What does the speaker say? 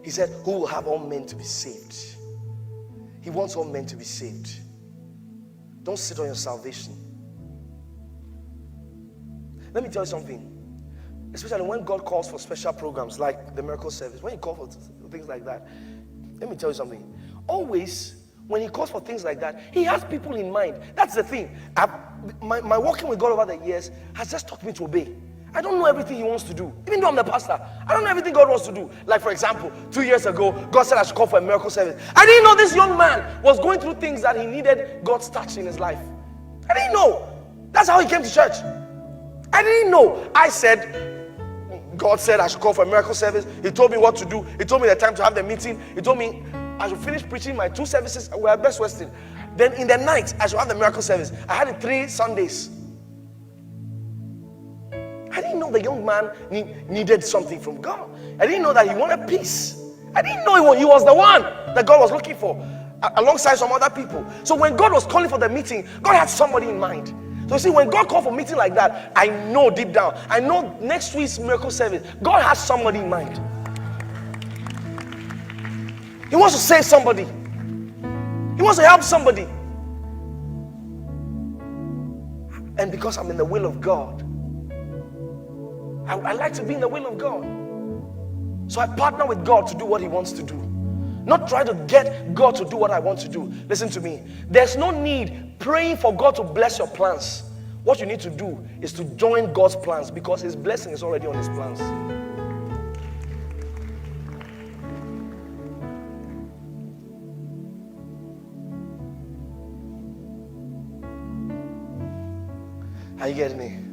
He said, who will have all men to be saved? He wants all men to be saved. Don't sit on your salvation. Let me tell you something. Especially when God calls for special programs like the miracle service, when he calls for things like that, let me tell you something. Always, when he calls for things like that, he has people in mind. That's the thing. My walking with God over the years has just taught me to obey. I don't know everything he wants to do. Even though I'm the pastor, I don't know everything God wants to do. Like, for example, 2 years ago, God said I should call for a miracle service. I didn't know this young man was going through things that he needed God's touch in his life. I didn't know. That's how he came to church. I didn't know. I said, God said I should call for a miracle service. He told me what to do. He told me the time to have the meeting. He told me I should finish preaching my 2 services. We are Best Western. Then in the night, I should have the miracle service. I had it 3 Sundays. I didn't know the young man needed something from God. I didn't know that he wanted peace. I didn't know he was the one that God was looking for, alongside some other people. So when God was calling for the meeting, God had somebody in mind. So you see, when God called for a meeting like that, I know deep down, I know next week's miracle service, God has somebody in mind. He wants to save somebody. He wants to help somebody. And because I'm in the will of God, I like to be in the will of God. So I partner with God to do what he wants to do. Not try to get God to do what I want to do. Listen to me. There's no need praying for God to bless your plans. What you need to do is to join God's plans, because his blessing is already on his plans. Are you getting me?